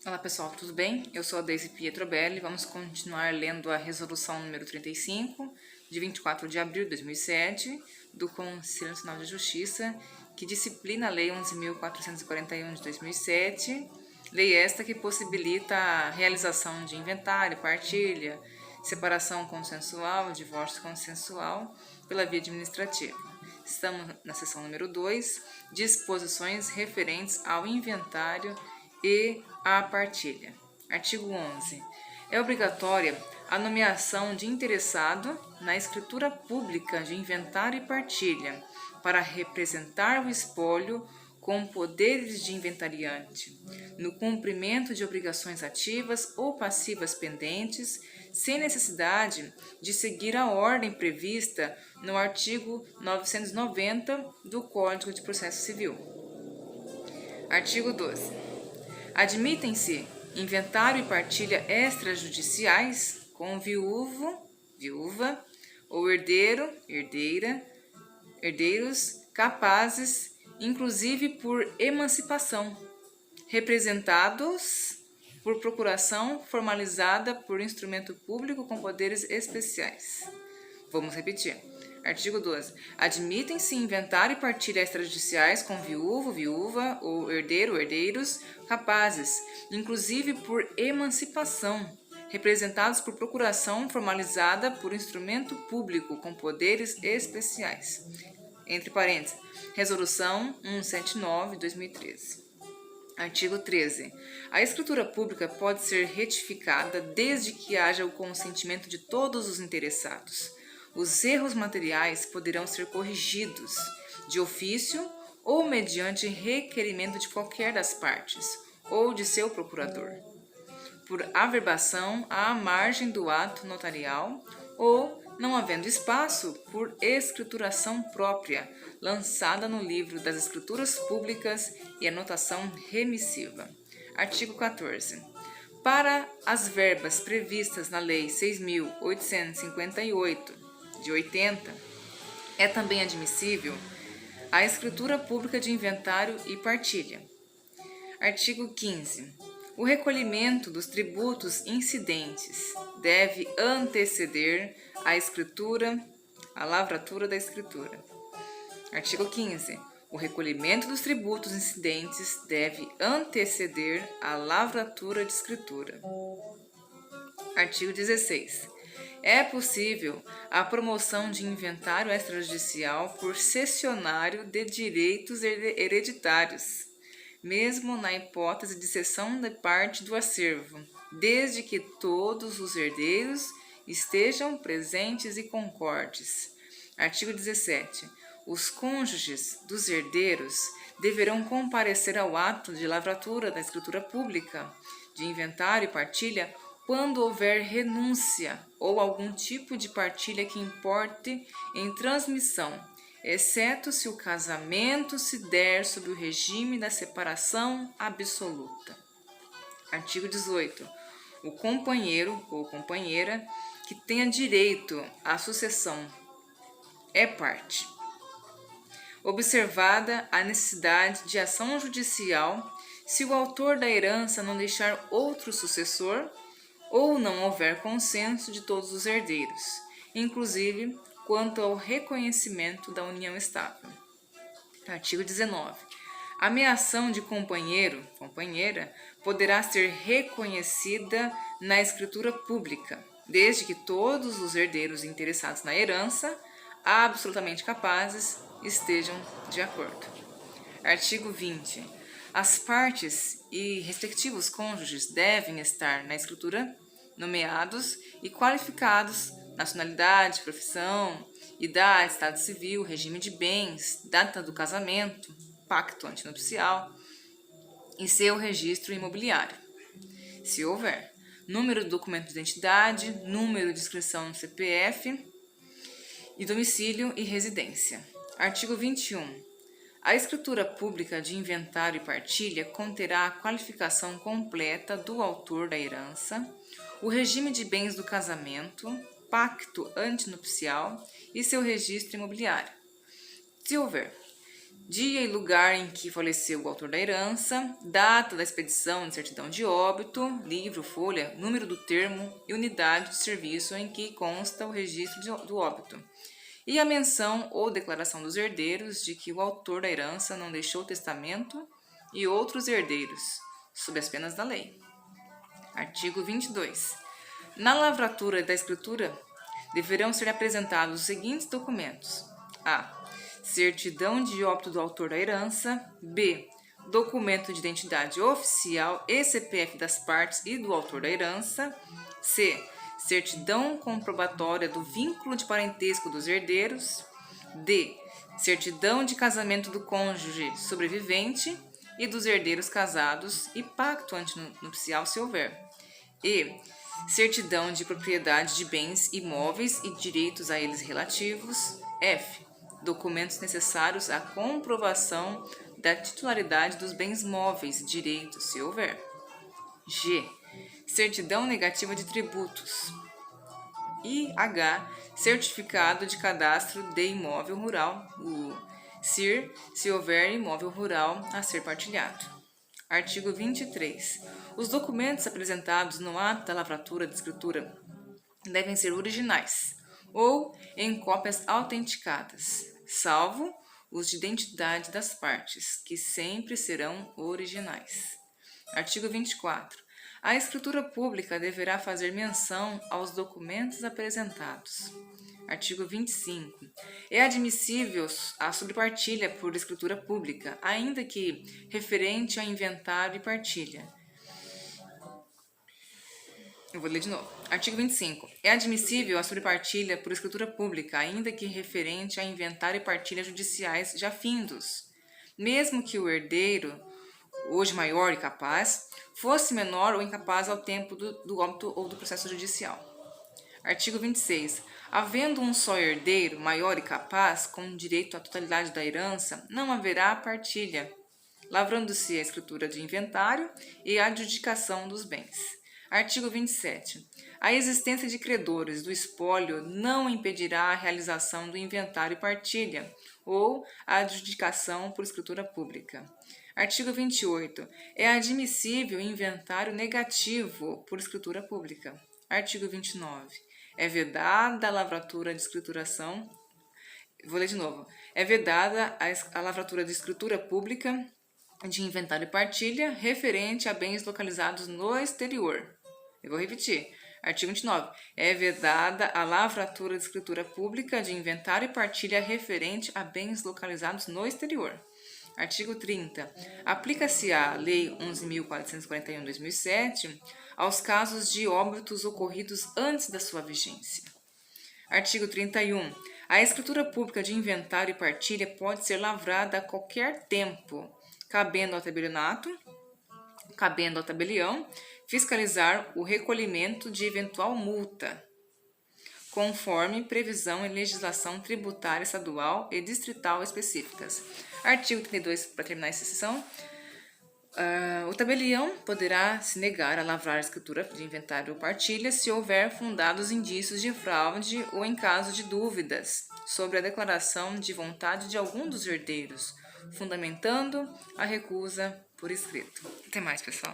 Olá pessoal, tudo bem? Eu sou a Deise Pietrobelli. Vamos continuar lendo a resolução número 35, de 24 de abril de 2007, do Conselho Nacional de Justiça, que disciplina a Lei 11.441 de 2007, lei esta que possibilita a realização de inventário, partilha, separação consensual, divórcio consensual pela via administrativa. Estamos na seção número 2, disposições referentes ao inventário e a partilha. Artigo 11. É obrigatória a nomeação de interessado na escritura pública de inventário e partilha para representar o espólio com poderes de inventariante, no cumprimento de obrigações ativas ou passivas pendentes, sem necessidade de seguir a ordem prevista no artigo 990 do Código de Processo Civil. Artigo 12. Admitem-se inventário e partilha extrajudiciais com viúvo, viúva ou herdeiro, herdeira, herdeiros capazes, inclusive por emancipação, representados por procuração formalizada por instrumento público com poderes especiais. Vamos repetir. Artigo 12. Admitem-se inventário e partilha extrajudiciais com viúvo, viúva ou herdeiro, herdeiros capazes, inclusive por emancipação, representados por procuração formalizada por instrumento público com poderes especiais. Entre parênteses, Resolução 179/2013. Artigo 13. A escritura pública pode ser retificada desde que haja o consentimento de todos os interessados. Os erros materiais poderão ser corrigidos de ofício ou mediante requerimento de qualquer das partes ou de seu procurador, por averbação à margem do ato notarial ou, não havendo espaço, por escrituração própria, lançada no livro das escrituras públicas e anotação remissiva. Artigo 14. Para as verbas previstas na Lei 6.858, de 80, é também admissível a escritura pública de inventário e partilha. Artigo 15. O recolhimento dos tributos incidentes deve anteceder a escritura, a lavratura da escritura. Artigo 15. O recolhimento dos tributos incidentes deve anteceder a lavratura de escritura. Artigo 16. É possível a promoção de inventário extrajudicial por cessionário de direitos hereditários, mesmo na hipótese de cessão de parte do acervo, desde que todos os herdeiros estejam presentes e concordes. Artigo 17. Os cônjuges dos herdeiros deverão comparecer ao ato de lavratura da escritura pública, de inventário e partilha, quando houver renúncia ou algum tipo de partilha que importe em transmissão, exceto se o casamento se der sob o regime da separação absoluta. Artigo 18. O companheiro ou companheira que tenha direito à sucessão é parte, observada a necessidade de ação judicial se o autor da herança não deixar outro sucessor ou não houver consenso de todos os herdeiros, inclusive quanto ao reconhecimento da união estável. Artigo 19. A meação de companheiro, companheira, poderá ser reconhecida na escritura pública, desde que todos os herdeiros interessados na herança, absolutamente capazes, estejam de acordo. Artigo 20. As partes e respectivos cônjuges devem estar na escritura nomeados e qualificados, nacionalidade, profissão, idade, estado civil, regime de bens, data do casamento, pacto antinupcial e seu registro imobiliário, se houver, número do documento de identidade, número de inscrição no CPF e domicílio e residência. Artigo 21. A escritura pública de inventário e partilha conterá a qualificação completa do autor da herança, o regime de bens do casamento, pacto antinupcial e seu registro imobiliário, se houver, dia e lugar em que faleceu o autor da herança, data da expedição de certidão de óbito, livro, folha, número do termo e unidade de serviço em que consta o registro do óbito, e a menção ou declaração dos herdeiros de que o autor da herança não deixou testamento e outros herdeiros, sob as penas da lei. Artigo 22. Na lavratura da escritura, deverão ser apresentados os seguintes documentos: a. Certidão de óbito do autor da herança. B. Documento de identidade oficial e CPF das partes e do autor da herança. C. Certidão comprobatória do vínculo de parentesco dos herdeiros. D. Certidão de casamento do cônjuge sobrevivente e dos herdeiros casados e pacto antinupcial se houver. E. Certidão de propriedade de bens imóveis e direitos a eles relativos. F. Documentos necessários à comprovação da titularidade dos bens móveis e direitos, se houver. G. Certidão negativa de tributos. E H. Certificado de cadastro de imóvel rural, o CIR, se houver imóvel rural a ser partilhado. Artigo 23. Os documentos apresentados no ato da lavratura de escritura devem ser originais ou em cópias autenticadas, salvo os de identidade das partes, que sempre serão originais. Artigo 24. A escritura pública deverá fazer menção aos documentos apresentados. Artigo 25. É admissível a sobrepartilha por escritura pública, ainda que referente a inventário e partilha. Eu vou ler de novo. Artigo 25. É admissível a sobrepartilha por escritura pública, ainda que referente a inventário e partilha judiciais já findos, mesmo que o herdeiro, hoje maior e capaz, fosse menor ou incapaz ao tempo do óbito ou do processo judicial. Artigo 26. Havendo um só herdeiro, maior e capaz, com direito à totalidade da herança, não haverá partilha, lavrando-se a escritura de inventário e a adjudicação dos bens. Artigo 27. A existência de credores do espólio não impedirá a realização do inventário e partilha ou a adjudicação por escritura pública. Artigo 28. É admissível inventário negativo por escritura pública. Artigo 29. É vedada a lavratura de escrituração. Vou ler de novo. É vedada a lavratura de escritura pública de inventário e partilha referente a bens localizados no exterior. Eu vou repetir. Artigo 29. É vedada a lavratura de escritura pública de inventário e partilha referente a bens localizados no exterior. Artigo 30. Aplica-se a Lei 11.441/2007 aos casos de óbitos ocorridos antes da sua vigência. Artigo 31. A escritura pública de inventário e partilha pode ser lavrada a qualquer tempo, cabendo ao tabelião fiscalizar o recolhimento de eventual multa, conforme previsão em legislação tributária estadual e distrital específicas. Artigo 32, para terminar essa sessão. O tabelião poderá se negar a lavrar a escritura de inventário ou partilha se houver fundados indícios de fraude ou em caso de dúvidas sobre a declaração de vontade de algum dos herdeiros, fundamentando a recusa por escrito. Até mais, pessoal.